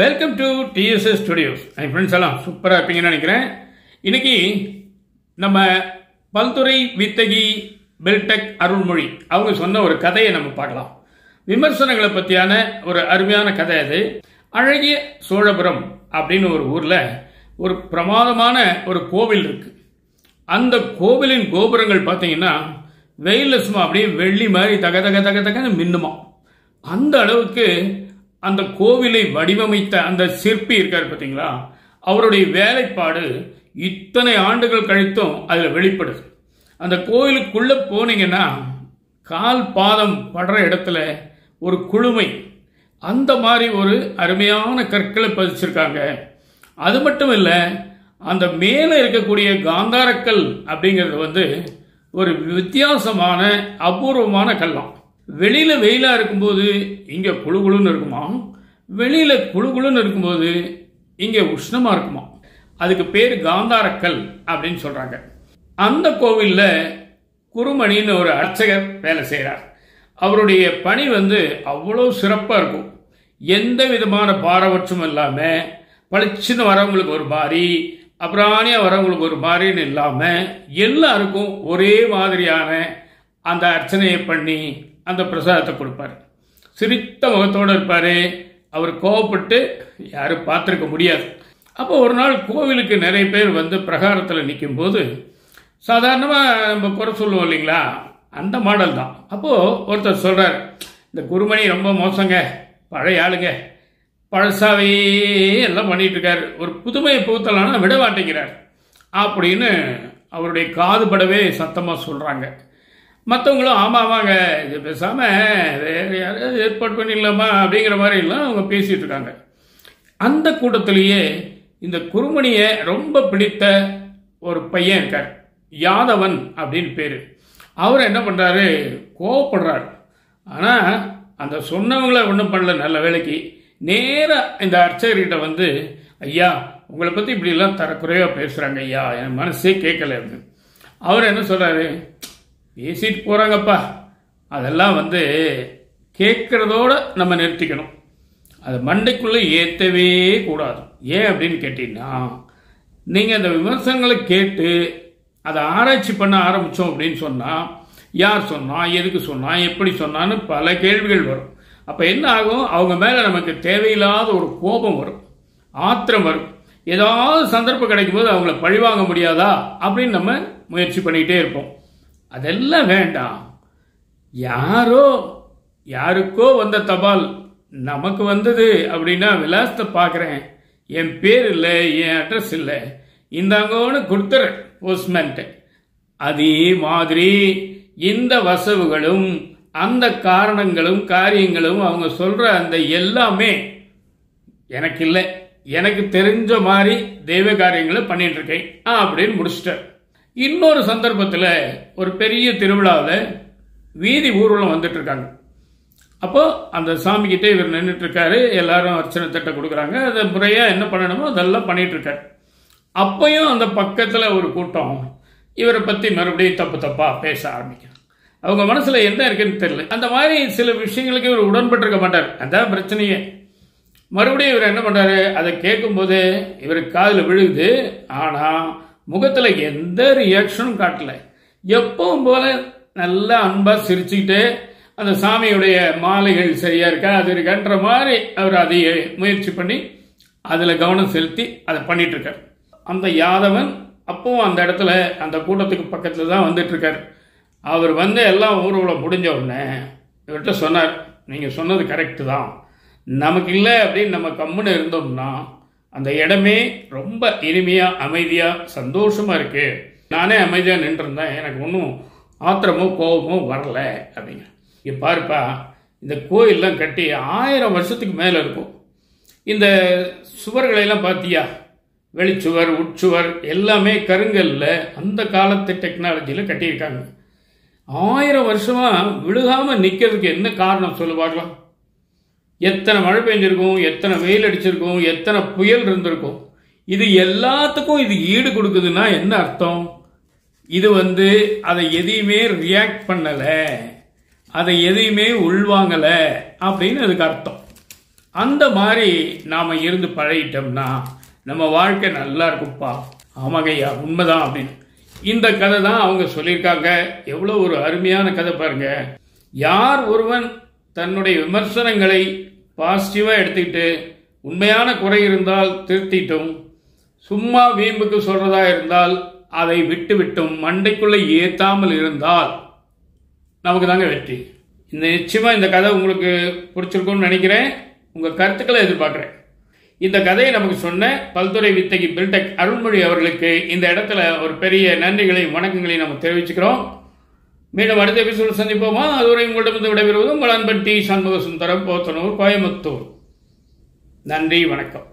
Welcome to TSS studios. N friends எல்லாம் சூப்பராக இருப்பீங்கன்னு நினைக்கிறேன். இன்னைக்கு நம்ம பல்துறை வித்தகி பெல்டெக் அருள்மொழி அவங்க சொன்ன ஒரு கதையை நம்ம பார்க்கலாம். விமர்சனங்களை பற்றியான ஒரு அருமையான கதை அது. அழகிய சோழபுரம் அப்படின்னு ஒரு ஊரில் ஒரு பிரமாதமான ஒரு கோவில் இருக்கு. அந்த கோவிலின் கோபுரங்கள் பார்த்தீங்கன்னா வெயிலில் சும்மா அப்படியே வெள்ளி மாதிரி தக தக தக தகன்னு மின்னுமா. அந்த அளவுக்கு அந்த கோவிலை வடிவமைத்த அந்த சிற்பி இருக்கார் பார்த்தீங்களா, அவருடைய வேலைப்பாடு இத்தனை ஆண்டுகள் கழித்தும் அதில் வெளிப்படுது. அந்த கோவிலுக்குள்ளே போனீங்கன்னா கால் பாதம் படுற இடத்துல ஒரு குளுமை, அந்த மாதிரி ஒரு அருமையான கற்களை பதிச்சிருக்காங்க. அது மட்டும் இல்லை, அந்த மேலே இருக்கக்கூடிய காந்தாரக்கல் அப்படிங்கிறது ஒரு வித்தியாசமான அபூர்வமான கல்லாம். வெளியில வெயிலா இருக்கும்போது இங்க குளுகுளுன்னு இருக்குமா, வெளியில குளுகுளுன்னு இருக்கும்போது இங்க உஷ்ணமா இருக்குமா. அதுக்கு பேர் காந்தாரக்கல் அப்படின்னு சொல்றாங்க. அந்த கோவில்ல குருமணின்னு ஒரு அர்ச்சகர் வேலை செய்கிறார். அவருடைய பணி அவ்வளோ சிறப்பாக இருக்கும். எந்த விதமான பாரபட்சமும் இல்லாமல் பளிச்சுன்னு வரவங்களுக்கு ஒரு மாதிரி, அப்புறாணியா வரவங்களுக்கு ஒரு மாதிரின்னு இல்லாமல் எல்லாருக்கும் ஒரே மாதிரியான அந்த அர்ச்சனையை பண்ணி அந்த பிரசாதத்தை கொடுப்பார். சிரித்த முகத்தோடு இருப்பார். அவர் கோவப்பட்டு யாரும் பார்த்துருக்க முடியாது. அப்போ ஒரு நாள் கோவிலுக்கு நிறைய பேர் பிரகாரத்தில் நிற்கும்போது சாதாரணமாக நம்ம குறை சொல்லுவோம் இல்லைங்களா, அந்த மாடல் தான். அப்போது ஒருத்தர் சொல்கிறார், இந்த குருமணி ரொம்ப மோசங்க, பழைய ஆளுங்க, பழசாவே எல்லாம் பண்ணிட்டு இருக்காரு, ஒரு புதுமையை புகுத்தலான விட மாட்டேங்கிறார் அப்படின்னு அவருடைய காது படவே சத்தமாக சொல்கிறாங்க. மற்றவங்களும் ஆமாவாங்க, இது பேசாமல் வேறு யாராவது ஏற்பாடு பண்ணிடலாமா அப்படிங்கிற மாதிரிலாம் அவங்க பேசிகிட்டு இருக்காங்க. அந்த கூட்டத்திலேயே இந்த குருமணியை ரொம்ப பிடித்த ஒரு பையன் இருக்கார், யாதவன் அப்படின்னு பேர். அவர் என்ன பண்ணுறாரு, கோவப்படுறாரு. ஆனால் அந்த சொன்னவங்கள ஒன்றும் பண்ணல. நல்ல வேலைக்கு நேராக இந்த அர்ச்சகர்கிட்ட ஐயா உங்களை பற்றி இப்படிலாம் தரக்குறைவாக பேசுகிறாங்க ஐயா, என் மனசே கேட்கல. அவர் என்ன சொல்கிறாரு, பேசிட்டு போகிறாங்கப்பா, அதெல்லாம் கேட்குறதோட நம்ம நிறுத்திக்கணும், அது மண்டைக்குள்ளே ஏற்றவே கூடாது. ஏன் அப்படின்னு கேட்டீங்கன்னா, நீங்கள் அந்த விமர்சனங்களை கேட்டு அதை ஆராய்ச்சி பண்ண ஆரம்பித்தோம் அப்படின்னு சொன்னால், யார் சொன்னா, எதுக்கு சொன்னா, எப்படி சொன்னான்னு பல கேள்விகள் வரும். அப்போ என்ன ஆகும், அவங்க மேலே நமக்கு தேவையில்லாத ஒரு கோபம் வரும், ஆத்திரம் வரும். ஏதாவது சந்தர்ப்பம் கிடைக்கும் போது அவங்கள பழிவாங்க முடியாதா அப்படின்னு நம்ம முயற்சி பண்ணிக்கிட்டே இருப்போம். அதெல்லாம் வேண்டாம். யாருக்கோ வந்த தபால் நமக்கு வந்தது அப்படின்னா விலாசத்தை பார்க்குறேன், என் பேர் இல்லை, என் அட்ரஸ் இல்லை, இந்தாங்கன்னு கொடுத்துற போஸ்ட்மேன்ட்டு. அதே மாதிரி இந்த வசவுகளும் அந்த காரணங்களும் காரியங்களும் அவங்க சொல்கிற அந்த எல்லாமே எனக்கு இல்லை, எனக்கு தெரிஞ்ச மாதிரி தெய்வ காரியங்களை பண்ணிட்டு இருக்கேன் அப்படின்னு முடிச்சிட்டார். இன்னொரு சந்தர்ப்பத்தில் ஒரு பெரிய திருவிழாவில் வீதி ஊர்வலம் வந்துட்டு இருக்காங்க. அப்போ அந்த சாமிக்கிட்டே இவர் நின்றுட்டு இருக்காரு. எல்லாரும் அர்ச்சனை தட்டை கொடுக்குறாங்க. அதை முறையாக என்ன பண்ணணுமோ அதெல்லாம் பண்ணிட்டு இருக்காரு. அப்பையும் அந்த பக்கத்தில் ஒரு கூட்டம் இவரை பற்றி மறுபடியும் தப்பா பேச ஆரம்பிக்கிறாங்க. அவங்க மனசில் என்ன இருக்குன்னு தெரியல. அந்த மாதிரி சில விஷயங்களுக்கு இவர் உடன்பட்டிருக்க மாட்டார். அதான் பிரச்சனையே. மறுபடியும் இவர் என்ன பண்ணுறாரு, அதை கேட்கும்போது இவருக்கு காதில் விழுகுது. ஆனால் முகத்தில் எந்த ரியாக்ஷனும் காட்டல. எப்பவும் போல நல்லா அன்பா சிரிச்சுக்கிட்டு அந்த சாமியுடைய மாலைகள் சரியா இருக்கா அது இருக்கான்ற மாதிரி அவர் அதை முயற்சி பண்ணி அதில் கவனம் செலுத்தி அதை பண்ணிட்டு இருக்கார். அந்த யாதவன் அப்பவும் அந்த இடத்துல அந்த கூட்டத்துக்கு பக்கத்தில் தான் வந்துட்டு இருக்கார். அவர் எல்லாம் ஊர்வலம் முடிஞ்ச உடனே இவர்கிட்ட சொன்னார், நீங்கள் சொன்னது கரெக்டு தான், நமக்கு இல்லை அப்படின்னு நம்ம கம்முன்னு இருந்தோம்னா அந்த இடமே ரொம்ப இனிமையாக அமைதியாக சந்தோஷமாக இருக்கு. நானே அமைதியாக நின்றுருந்தேன், எனக்கு ஒன்றும் ஆத்திரமோ கோபமோ வரல அப்படிங்க. இங்கே பாருப்பா, இந்த கோயிலெலாம் கட்டி 1000 வருஷத்துக்கு மேலே இருக்கும். இந்த சுவர்களெல்லாம் பார்த்தியா, வெளிச்சுவர் உட்சுவர் எல்லாமே கருங்கல்ல அந்த காலத்து டெக்னாலஜியில் கட்டியிருக்காங்க. 1000 வருஷமாக விழுகாமல் நிற்கிறதுக்கு என்ன காரணம் சொல்லுவார்களாம்? எத்தனை மழை பெஞ்சிருக்கும், எத்தனை வெயில் அடிச்சிருக்கும், எத்தனை புயல் இருந்திருக்கும். இது எல்லாத்துக்கும் இது ஈடு கொடுக்குதுன்னா என்ன அர்த்தம்? இது அதை எதையுமே ரியாக்ட் பண்ணலை, அதை எதையுமே உள்வாங்கலை அப்படின்னு அதுக்கு அர்த்தம். அந்த மாதிரி நாம் இருந்து பழகிட்டோம்னா நம்ம வாழ்க்கை நல்லா இருக்குப்பா. ஆமாங்கய்யா, உண்மைதான் அப்படின்னு இந்த கதை தான் அவங்க சொல்லியிருக்காங்க. எவ்வளோ ஒரு அருமையான கதை பாருங்க. யார் ஒருவன் தன்னுடைய விமர்சனங்களை பாசிட்டிவாக எடுத்துக்கிட்டு உண்மையான குறை இருந்தால் திருத்திட்டும், சும்மா வீம்புக்கு சொல்றதா இருந்தால் அதை விட்டு விட்டும் மண்டைக்குள்ளே ஏற்றாமல் இருந்தால் நமக்கு தாங்க வெற்றி. நிச்சயமாக இந்த கதை உங்களுக்கு பிடிச்சிருக்கும்னு நினைக்கிறேன். உங்கள் கருத்துக்களை எதிர்பார்க்குறேன். இந்த கதையை நமக்கு சொன்ன பல்துறை வித்தகி பில்டெக் அருள்மொழி அவர்களுக்கு இந்த இடத்துல ஒரு பெரிய நன்றிகளையும் வணக்கங்களையும் நம்ம தெரிவிச்சுக்கிறோம். மீண்டும் அடுத்த எபிசோடு சந்திப்போமா? அதுவரை உங்களிடமிருந்து விடைபெறுவது உங்கள் அன்பன் டி. சண்முக சுந்தரம், போத்தனூர், கோயம்புத்தூர். நன்றி, வணக்கம்.